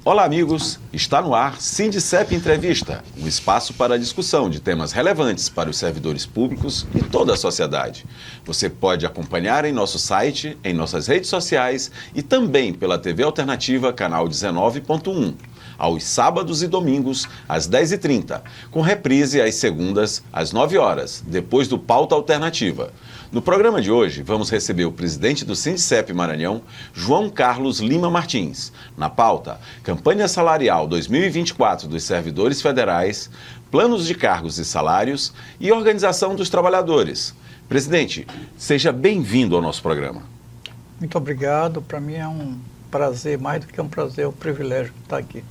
Olá, amigos! Está no ar Sindicep Entrevista, um espaço para a discussão de temas relevantes para os servidores públicos e toda a sociedade. Você pode acompanhar em nosso site, em nossas redes sociais e também pela TV Alternativa, canal 19.1, aos sábados e domingos, às 10h30, com reprise às segundas, às 9 horas, depois do Pauta Alternativa. No programa de hoje, vamos receber o presidente do Sindicep Maranhão, João Carlos Lima Martins. Na pauta, campanha salarial 2024 dos servidores federais, planos de cargos e salários e organização dos trabalhadores. Presidente, seja bem-vindo ao nosso programa. Muito obrigado. Para mim é um prazer, mais do que um prazer, é um privilégio estar aqui.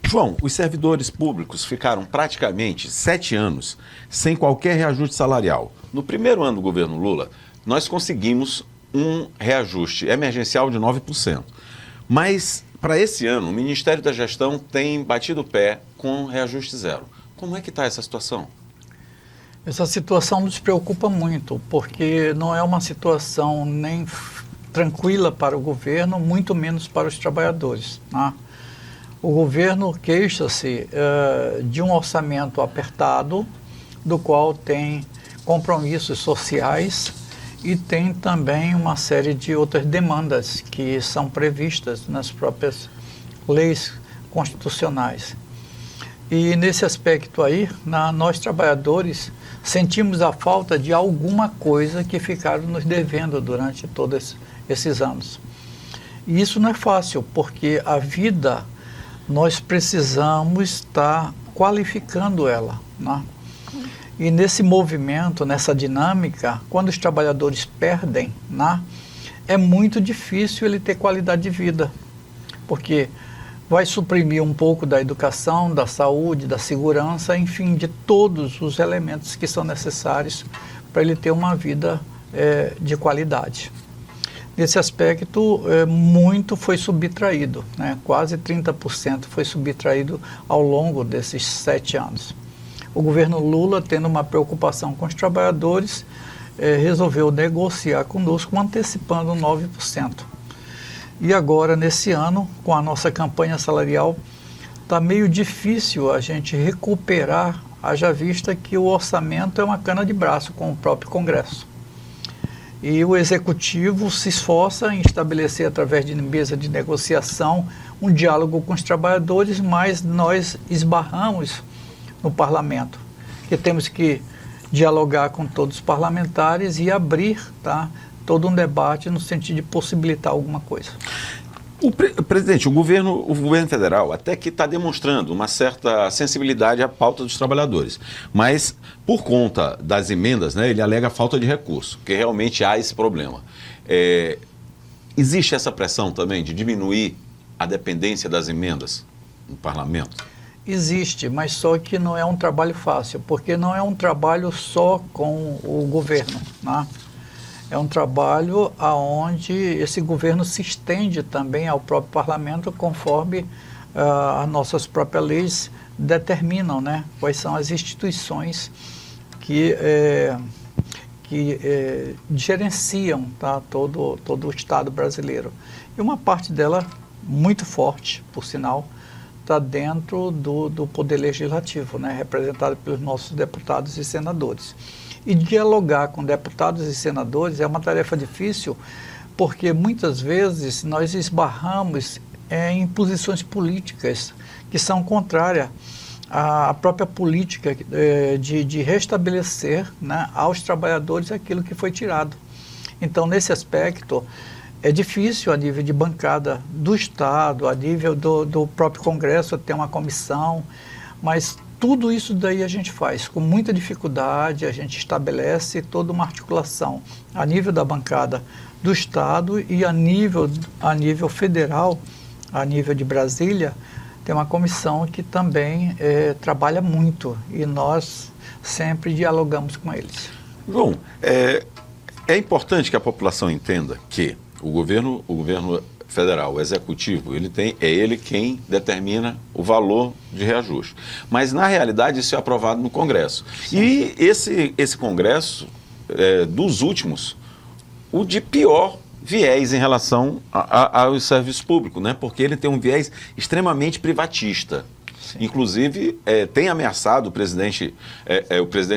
João, os servidores públicos ficaram praticamente 7 anos sem qualquer reajuste salarial. No primeiro ano do governo Lula, nós conseguimos um reajuste emergencial de 9%. Mas, para esse ano, o Ministério da Gestão tem batido o pé com reajuste zero. Como é que está essa situação? Essa situação nos preocupa muito, porque não é uma situação nem tranquila para o governo, muito menos para os trabalhadores, né? O governo queixa-se de um orçamento apertado, do qual tem compromissos sociais e tem também uma série de outras demandas que são previstas nas próprias leis constitucionais. E nesse aspecto aí, nós trabalhadores sentimos a falta de alguma coisa que ficaram nos devendo durante todos esses anos. E isso não é fácil, porque a vida nós precisamos estar qualificando ela, né? E nesse movimento, nessa dinâmica, quando os trabalhadores perdem, né, é muito difícil ele ter qualidade de vida, porque vai suprimir um pouco da educação, da saúde, da segurança, enfim, de todos os elementos que são necessários para ele ter uma vida de qualidade. Nesse aspecto, muito foi subtraído, né? Quase 30% foi subtraído ao longo desses 7 anos. O governo Lula, tendo uma preocupação com os trabalhadores, resolveu negociar conosco, antecipando 9%. E agora, nesse ano, com a nossa campanha salarial, está meio difícil a gente recuperar, haja vista que o orçamento é uma cana de braço com o próprio Congresso. E o Executivo se esforça em estabelecer, através de mesa de negociação, um diálogo com os trabalhadores, mas nós esbarramos no Parlamento, que temos que dialogar com todos os parlamentares e abrir, tá, todo um debate no sentido de possibilitar alguma coisa. Presidente, o governo federal até que está demonstrando uma certa sensibilidade à pauta dos trabalhadores, mas por conta das emendas, né, ele alega falta de recurso, que realmente há esse problema. Existe essa pressão também de diminuir a dependência das emendas no parlamento? Existe, mas só que não é um trabalho fácil, porque não é um trabalho só com o governo, né? É um trabalho onde esse governo se estende também ao próprio parlamento, conforme as nossas próprias leis determinam, né? Quais são as instituições que gerenciam, tá, todo o Estado brasileiro. E uma parte dela, muito forte, por sinal, está dentro do Poder Legislativo, né? Representado pelos nossos deputados e senadores. E dialogar com deputados e senadores é uma tarefa difícil, porque muitas vezes nós esbarramos em posições políticas que são contrárias à própria política de restabelecer, né, aos trabalhadores aquilo que foi tirado. Então, nesse aspecto, é difícil a nível de bancada do Estado, a nível do próprio Congresso, ter uma comissão, mas tudo isso daí a gente faz com muita dificuldade, a gente estabelece toda uma articulação a nível da bancada do Estado e a nível federal, a nível de Brasília, tem uma comissão que também trabalha muito e nós sempre dialogamos com eles. João, é importante que a população entenda que o governo federal, o executivo, é ele quem determina o valor de reajuste. Mas, na realidade, isso é aprovado no Congresso. Sim. E esse Congresso, dos últimos, o de pior viés em relação aos serviços públicos, né? Porque ele tem um viés extremamente privatista. Sim. Inclusive, tem ameaçado, o presidente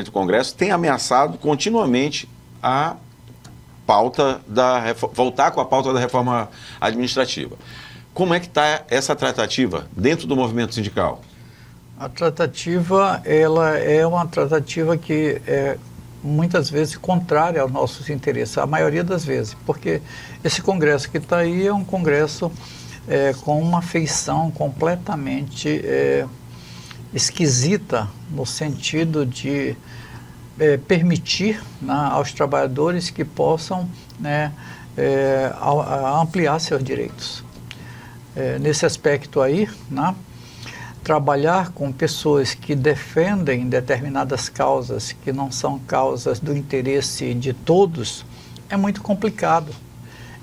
do Congresso tem ameaçado continuamente a pauta voltar com a pauta da reforma administrativa. Como é que está essa tratativa dentro do movimento sindical? A tratativa, ela é uma tratativa que é muitas vezes contrária aos nossos interesses, a maioria das vezes, porque esse Congresso que está aí é um Congresso com uma feição completamente esquisita, no sentido de permitir, né, aos trabalhadores que possam, né, ampliar seus direitos. Nesse aspecto aí, né, trabalhar com pessoas que defendem determinadas causas que não são causas do interesse de todos é muito complicado.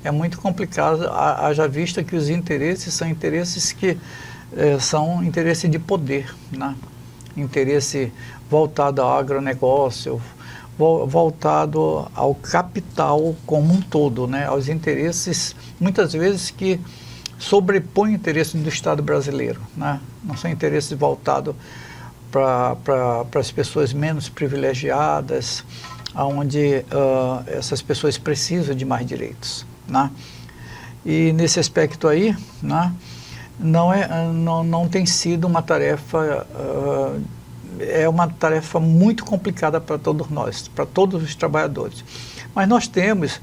É muito complicado, haja vista que os interesses são interesses que são interesse de poder, né? Interesse voltado ao agronegócio, voltado ao capital como um todo, né? Aos interesses, muitas vezes, que sobrepõe o interesse do Estado brasileiro, né? Não são interesses voltados para as pessoas menos privilegiadas, onde essas pessoas precisam de mais direitos, né? E nesse aspecto aí, né, não tem sido uma tarefa, é uma tarefa muito complicada para todos nós, para todos os trabalhadores. Mas nós temos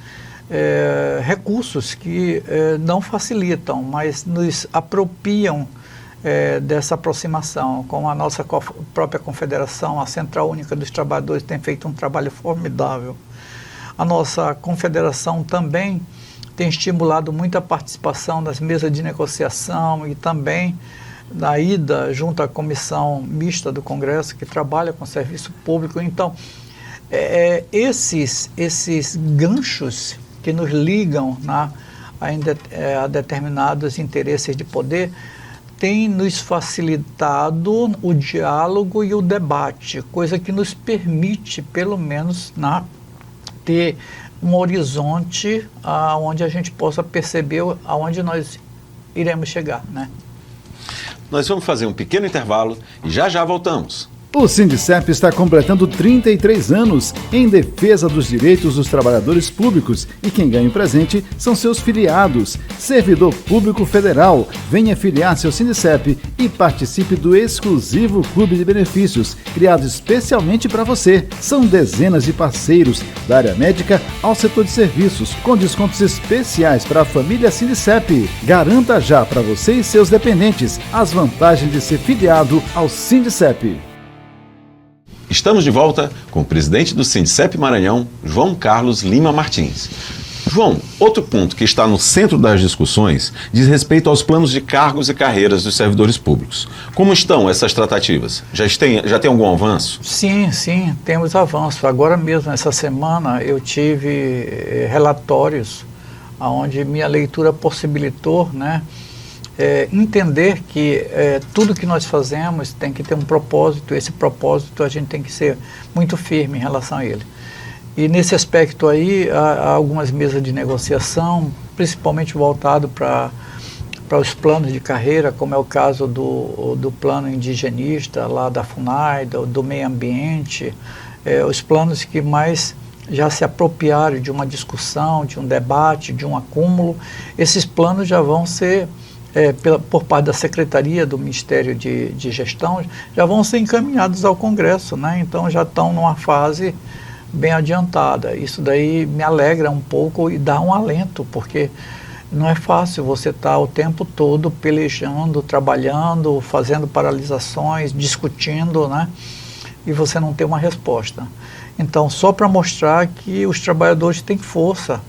recursos que não facilitam, mas nos apropriam dessa aproximação, como a nossa própria confederação, a Central Única dos Trabalhadores, tem feito um trabalho formidável. A nossa confederação também tem estimulado muita participação nas mesas de negociação e também na ida junto à comissão mista do Congresso, que trabalha com serviço público. Então, esses ganchos que nos ligam a determinados interesses de poder, tem nos facilitado o diálogo e o debate, coisa que nos permite, pelo menos, ter um horizonte onde a gente possa perceber aonde nós iremos chegar, né? Nós vamos fazer um pequeno intervalo e já voltamos. O Sindicep está completando 33 anos em defesa dos direitos dos trabalhadores públicos e quem ganha o presente são seus filiados. Servidor Público Federal, venha filiar-se ao Sindicep e participe do exclusivo Clube de Benefícios, criado especialmente para você. São dezenas de parceiros, da área médica ao setor de serviços, com descontos especiais para a família Sindicep. Garanta já para você e seus dependentes as vantagens de ser filiado ao Sindicep. Estamos de volta com o presidente do Sindicep Maranhão, João Carlos Lima Martins. João, outro ponto que está no centro das discussões diz respeito aos planos de cargos e carreiras dos servidores públicos. Como estão essas tratativas? Já tem algum avanço? Sim, temos avanço. Agora mesmo, essa semana, eu tive relatórios onde minha leitura possibilitou, né, entender que tudo que nós fazemos tem que ter um propósito, esse propósito a gente tem que ser muito firme em relação a ele. E nesse aspecto aí, há algumas mesas de negociação, principalmente voltado para os planos de carreira, como é o caso do plano indigenista, lá da FUNAI, do meio ambiente, os planos que mais já se apropriaram de uma discussão, de um debate, de um acúmulo. Esses planos já vão ser por parte da Secretaria do Ministério de Gestão, já vão ser encaminhados ao Congresso, né? Então já estão numa fase bem adiantada. Isso daí me alegra um pouco e dá um alento, porque não é fácil você estar o tempo todo pelejando, trabalhando, fazendo paralisações, discutindo, né? E você não ter uma resposta. Então, só para mostrar que os trabalhadores têm força,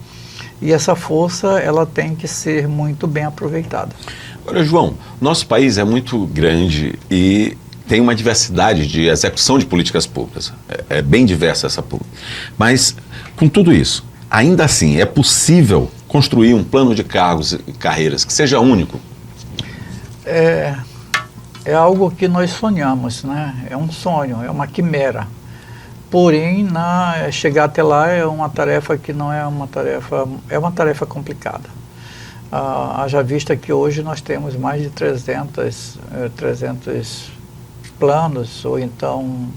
e essa força ela tem que ser muito bem aproveitada. Agora, João, nosso país é muito grande e tem uma diversidade de execução de políticas públicas. É bem diversa essa política. Mas, com tudo isso, ainda assim, é possível construir um plano de cargos e carreiras que seja único? É algo que nós sonhamos, né? É um sonho, é uma quimera. Porém, chegar até lá é uma tarefa que não é uma tarefa complicada. Haja vista que hoje nós temos mais de 300 planos, ou então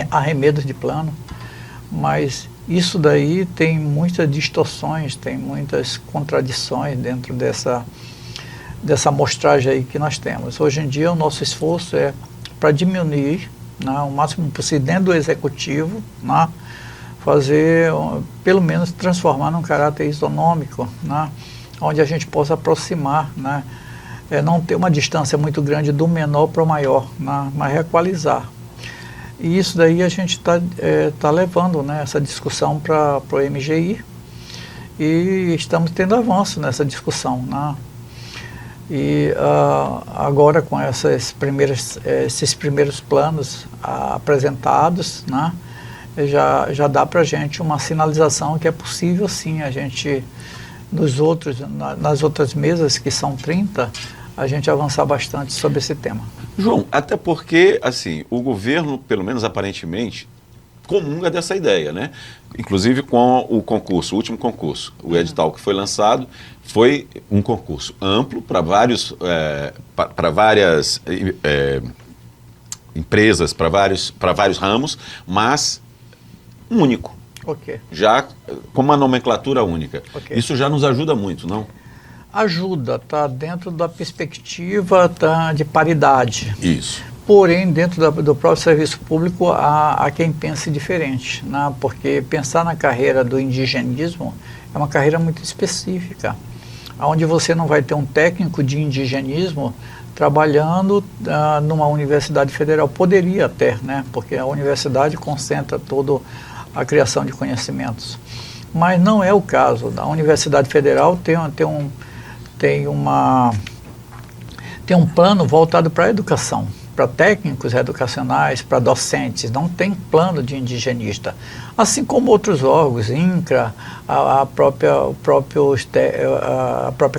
arremedos de plano, mas isso daí tem muitas distorções, tem muitas contradições dentro dessa amostragem aí que nós temos. Hoje em dia o nosso esforço é para diminuir, né, o máximo possível dentro do executivo, né, fazer, pelo menos transformar num caráter isonômico, né, onde a gente possa aproximar, né, não ter uma distância muito grande do menor para o maior, né, mas equalizar. E isso daí a gente tá levando, né, essa discussão para o MGI, e estamos tendo avanço nessa discussão, né. E agora com esses primeiros planos apresentados, né, já dá para a gente uma sinalização que é possível sim a gente, nas outras mesas, que são 30, a gente avançar bastante sobre esse tema. João, até porque, assim, o governo, pelo menos aparentemente, comunga dessa ideia, né? Inclusive com o concurso, o último concurso, o edital que foi lançado, foi um concurso amplo para várias empresas, para vários ramos, mas único. Ok. Já com uma nomenclatura única. Okay. Isso já nos ajuda muito, não? Ajuda, está dentro da perspectiva de paridade. Isso. Porém, dentro do próprio serviço público, há quem pense diferente, né? Porque pensar na carreira do indigenismo é uma carreira muito específica, onde você não vai ter um técnico de indigenismo trabalhando numa universidade federal. Poderia até, né? Porque a universidade concentra toda a criação de conhecimentos. Mas não é o caso. A Universidade Federal tem um plano voltado para a educação, para técnicos educacionais, para docentes, não tem plano de indigenista. Assim como outros órgãos, INCRA, a própria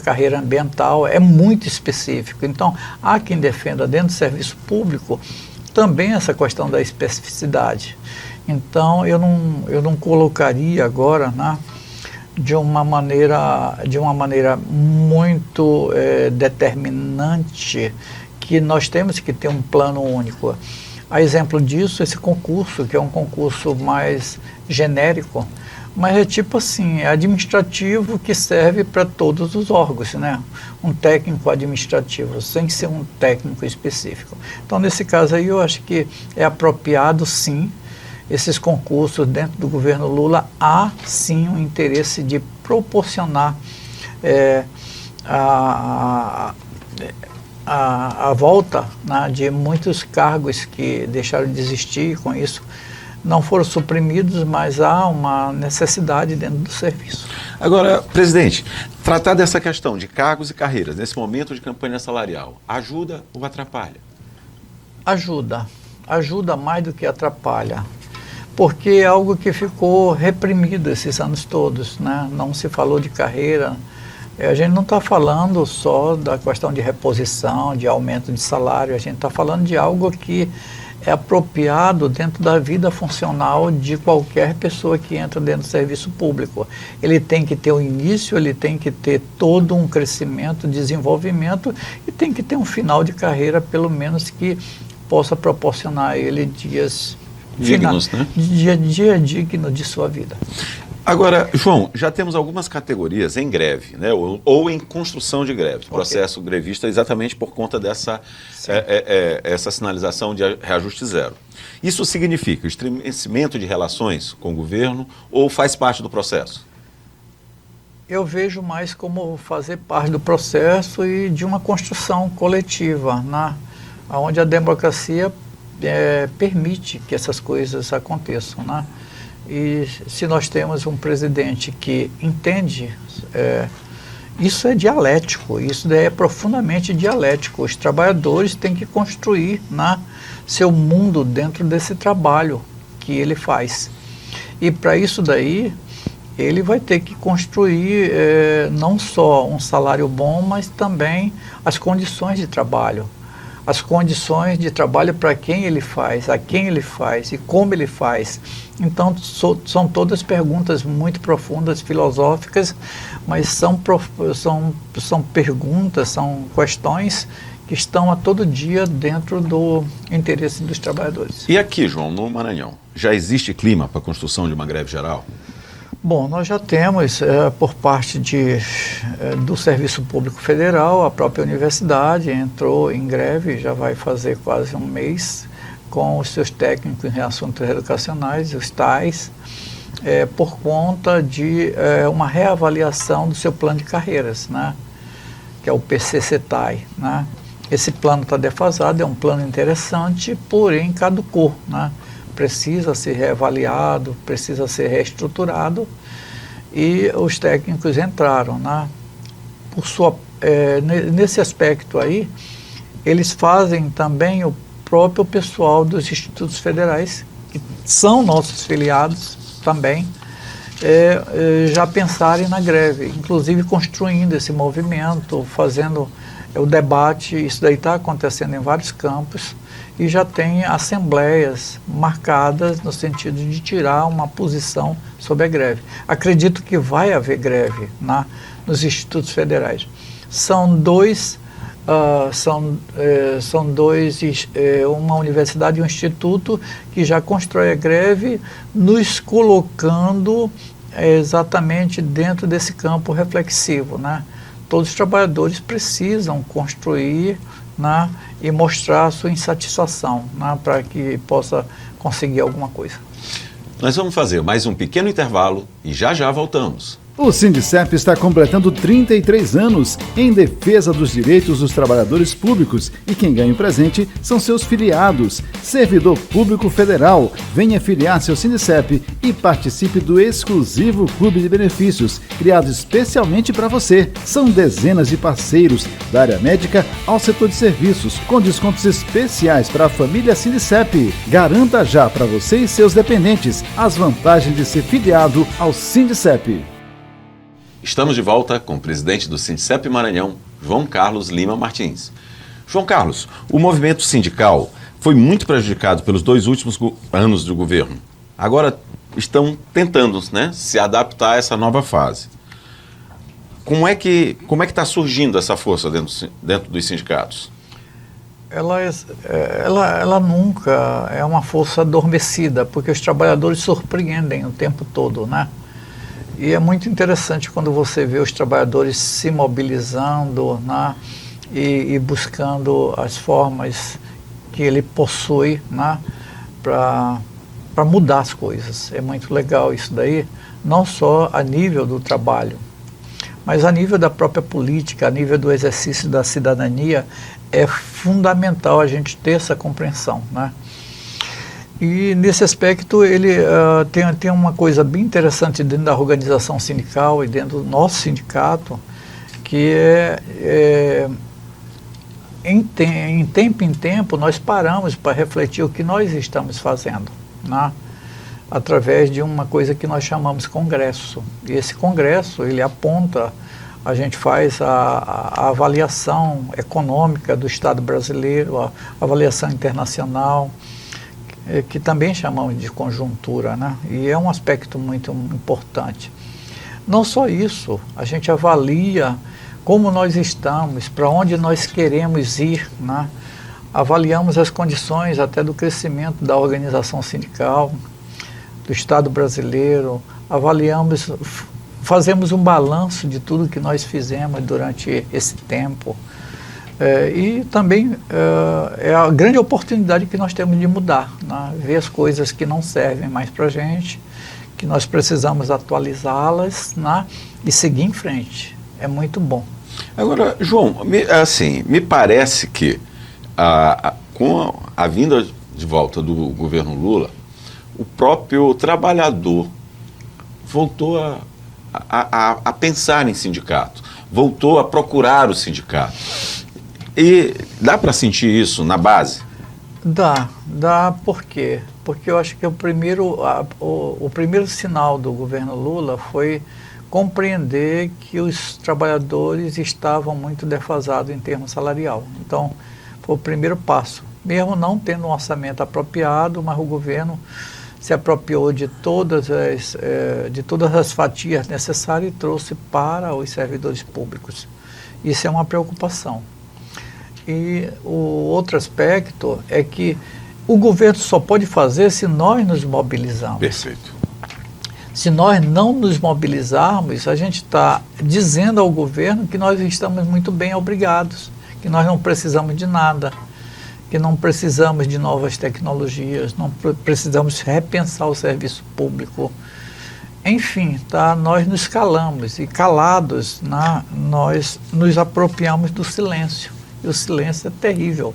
carreira ambiental é muito específico. Então, há quem defenda dentro do serviço público também essa questão da especificidade. Então, eu não colocaria agora, né, de uma maneira muito determinante, que nós temos que ter um plano único. A exemplo disso, esse concurso, que é um concurso mais genérico, mas é tipo assim, é administrativo, que serve para todos os órgãos, né? Um técnico administrativo, sem ser um técnico específico. Então, nesse caso aí, eu acho que é apropriado, sim, esses concursos dentro do governo Lula. Há, sim, um interesse de proporcionar a volta, né, de muitos cargos que deixaram de existir, com isso não foram suprimidos, mas há uma necessidade dentro do serviço. Agora, presidente, tratar dessa questão de cargos e carreiras nesse momento de campanha salarial, ajuda ou atrapalha? Ajuda mais do que atrapalha, porque é algo que ficou reprimido esses anos todos, né? Não se falou de carreira. A gente não está falando só da questão de reposição, de aumento de salário, a gente está falando de algo que é apropriado dentro da vida funcional de qualquer pessoa que entra dentro do serviço público. Ele tem que ter um início, ele tem que ter todo um crescimento, desenvolvimento, e tem que ter um final de carreira, pelo menos, que possa proporcionar a ele dias dignos, né? Dia digno de sua vida. Agora, João, já temos algumas categorias em greve, né, ou em construção de greve, processo grevista, exatamente por conta dessa essa sinalização de reajuste zero. Isso significa estremecimento de relações com o governo ou faz parte do processo? Eu vejo mais como fazer parte do processo e de uma construção coletiva, né, onde a democracia permite que essas coisas aconteçam, né? E se nós temos um presidente que entende, isso é dialético, isso é profundamente dialético. Os trabalhadores têm que construir, né, seu mundo dentro desse trabalho que ele faz. E para isso daí, ele vai ter que construir não só um salário bom, mas também as condições de trabalho. as condições de trabalho para quem ele faz, a quem ele faz e como ele faz. Então, são todas perguntas muito profundas, filosóficas, mas são perguntas, são questões que estão a todo dia dentro do interesse dos trabalhadores. E aqui, João, no Maranhão, já existe clima para a construção de uma greve geral? Bom, nós já temos, por parte do Serviço Público Federal, a própria universidade entrou em greve, já vai fazer quase um mês, com os seus técnicos em assuntos educacionais, os TAIs, por conta de uma reavaliação do seu plano de carreiras, né? Que é o PCC-TAI, né? Esse plano está defasado, é um plano interessante, porém caducou, né? Precisa ser reavaliado, precisa ser reestruturado, e os técnicos entraram, né? Nesse aspecto aí, eles fazem também o próprio pessoal dos institutos federais, que são nossos filiados também, já pensarem na greve, inclusive construindo esse movimento, fazendo o debate. Isso daí está acontecendo em vários campos, e já tem assembleias marcadas no sentido de tirar uma posição sobre a greve. Acredito que vai haver greve nos institutos federais. São dois, uma universidade e um instituto que já constrói a greve, nos colocando exatamente dentro desse campo reflexivo, né? Todos os trabalhadores precisam construir, né, e mostrar a sua insatisfação, né, para que possa conseguir alguma coisa. Nós vamos fazer mais um pequeno intervalo e já já voltamos. O Sindicep está completando 33 anos em defesa dos direitos dos trabalhadores públicos, e quem ganha o presente são seus filiados. Servidor Público Federal, venha filiar-se ao Sindicep e participe do exclusivo Clube de Benefícios, criado especialmente para você. São dezenas de parceiros, da área médica ao setor de serviços, com descontos especiais para a família Sindicep. Garanta já para você e seus dependentes as vantagens de ser filiado ao Sindicep. Estamos de volta com o presidente do Sindicep Maranhão, João Carlos Lima Martins. João Carlos, o movimento sindical foi muito prejudicado pelos 2 últimos anos do governo. Agora estão tentando, né, se adaptar a essa nova fase. Como é que está surgindo essa força dentro dos sindicatos? Ela nunca é uma força adormecida, porque os trabalhadores surpreendem o tempo todo, né? E é muito interessante quando você vê os trabalhadores se mobilizando, né, e buscando as formas que ele possui, né, para mudar as coisas. É muito legal isso daí, não só a nível do trabalho, mas a nível da própria política, a nível do exercício da cidadania. É fundamental a gente ter essa compreensão, né? E nesse aspecto ele tem uma coisa bem interessante dentro da organização sindical e dentro do nosso sindicato, que em tempo em tempo nós paramos para refletir o que nós estamos fazendo, né? Através de uma coisa que nós chamamos congresso. E esse congresso, ele aponta, a gente faz a avaliação econômica do Estado brasileiro, a avaliação internacional, que também chamamos de conjuntura, né? E é um aspecto muito importante. Não só isso, a gente avalia como nós estamos, para onde nós queremos ir, né? Avaliamos as condições até do crescimento da organização sindical, do Estado brasileiro, fazemos um balanço de tudo que nós fizemos durante esse tempo. E também é a grande oportunidade que nós temos de mudar, né? Ver as coisas que não servem mais para a gente, que nós precisamos atualizá-las, né? E seguir em frente. É muito bom. Agora, João, me parece que com a vinda de volta do governo Lula, o próprio trabalhador voltou a pensar em sindicato, voltou a procurar o sindicato. E dá para sentir isso na base? Dá por quê? Porque eu acho que o primeiro sinal do governo Lula foi compreender que os trabalhadores estavam muito defasados em termos salarial. Então, Foi o primeiro passo. Mesmo não tendo um orçamento apropriado, mas o governo se apropriou de todas as fatias necessárias e trouxe para os servidores públicos. Isso é uma preocupação. E o outro aspecto é que o governo só pode fazer se nós nos mobilizarmos. Perfeito. Se nós não nos mobilizarmos, a gente está dizendo ao governo que nós estamos muito bem obrigados, que nós não precisamos de nada, que não precisamos de novas tecnologias, não precisamos repensar o serviço público. Enfim, tá? Nós nos calamos e calados, nós nos apropriamos do silêncio. E o silêncio é terrível,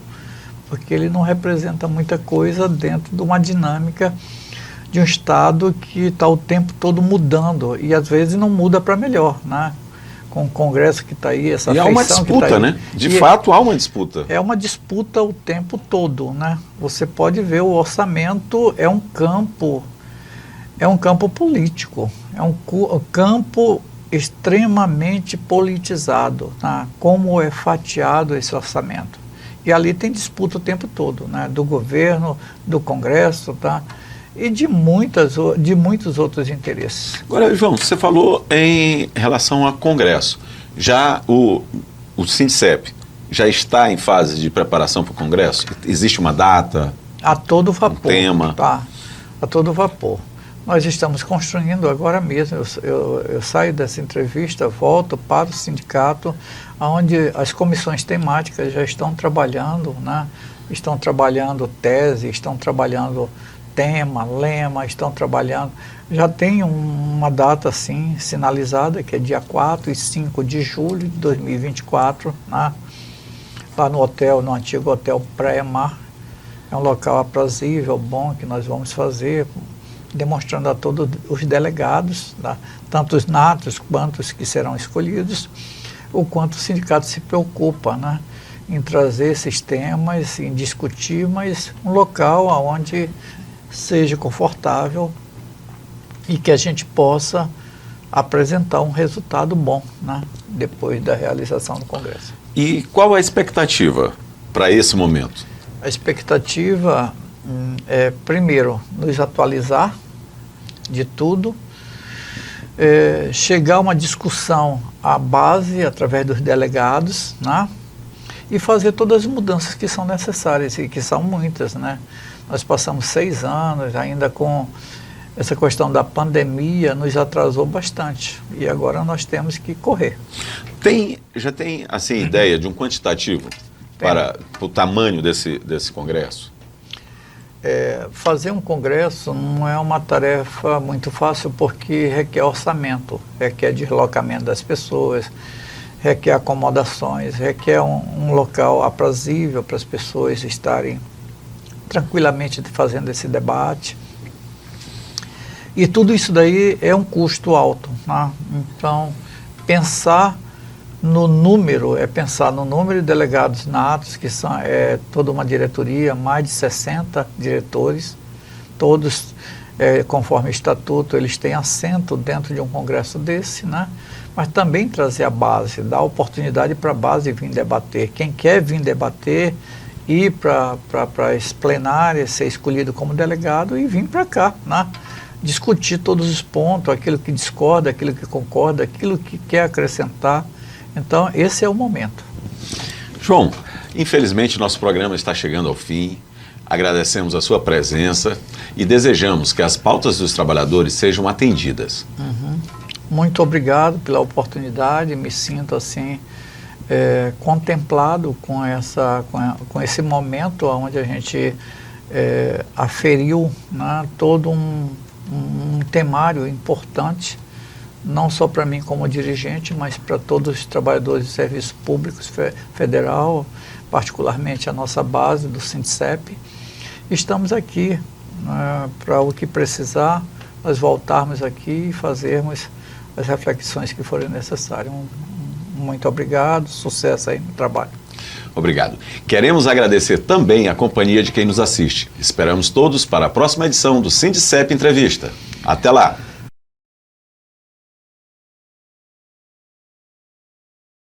porque ele não representa muita coisa dentro de uma dinâmica de um Estado que está o tempo todo mudando e às vezes não muda para melhor, né? Com o Congresso que está aí, essa e há uma feição disputa, que tá aí. né? De fato, há uma disputa. É uma disputa o tempo todo, né? Você pode ver, o orçamento é um campo político, é um campo extremamente politizado, tá? Como é fatiado esse orçamento. E ali tem disputa o tempo todo, né? Do governo, do Congresso, tá? E de muitos outros interesses. Agora, João, você falou em relação ao Congresso. Já o Sindicep já está em fase de preparação para o Congresso? Existe uma data? A todo vapor. Um tema? Tá, a todo vapor. Nós estamos construindo agora mesmo. Eu saio dessa entrevista, volto para o sindicato, onde as comissões temáticas já estão trabalhando, né? Estão trabalhando tese, estão trabalhando tema, lema, estão trabalhando. Já tem uma data assim sinalizada, que é dia 4 e 5 de julho de 2024, né? Lá no antigo hotel Praia Mar. É um local aprazível, bom, que nós vamos fazer, demonstrando a todos os delegados, tá? Tanto os natos quanto os que serão escolhidos, o quanto o sindicato se preocupa, né? Em trazer esses temas, em discutir, mas um local onde seja confortável e que a gente possa apresentar um resultado bom, né? Depois da realização do Congresso. E qual a expectativa para esse momento? A expectativa é, primeiro, nos atualizar de tudo, chegar a uma discussão à base, através dos delegados, né? E fazer todas as mudanças que são necessárias, e que são muitas, né? Nós passamos 6 anos, ainda com essa questão da pandemia, nos atrasou bastante, e agora nós temos que correr. Já tem assim, ideia de um quantitativo para o tamanho desse Congresso? Fazer um Congresso não é uma tarefa muito fácil, porque requer orçamento, requer deslocamento das pessoas, requer acomodações, requer um local aprazível para as pessoas estarem tranquilamente fazendo esse debate. E tudo isso daí é um custo alto, né? Então, pensar no número, pensar no número de delegados natos, que são toda uma diretoria, mais de 60 diretores, todos, conforme o estatuto, eles têm assento dentro de um congresso desse, né? Mas também trazer a base, dar oportunidade para a base vir debater. Quem quer vir debater, ir para as plenárias, ser escolhido como delegado e vir para cá, né? Discutir todos os pontos, aquilo que discorda, aquilo que concorda, aquilo que quer acrescentar. Então, esse é o momento. João, infelizmente nosso programa está chegando ao fim. Agradecemos a sua presença e desejamos que as pautas dos trabalhadores sejam atendidas. Muito obrigado pela oportunidade, me sinto assim contemplado com esse momento onde a gente aferiu, né, todo um temário importante, não só para mim como dirigente, mas para todos os trabalhadores de serviços públicos federal, particularmente a nossa base do Sindicep. Estamos aqui, né, para o que precisar, nós voltarmos aqui e fazermos as reflexões que forem necessárias. Muito obrigado, sucesso aí no trabalho. Obrigado. Queremos agradecer também a companhia de quem nos assiste. Esperamos todos para a próxima edição do Sindicep Entrevista. Até lá!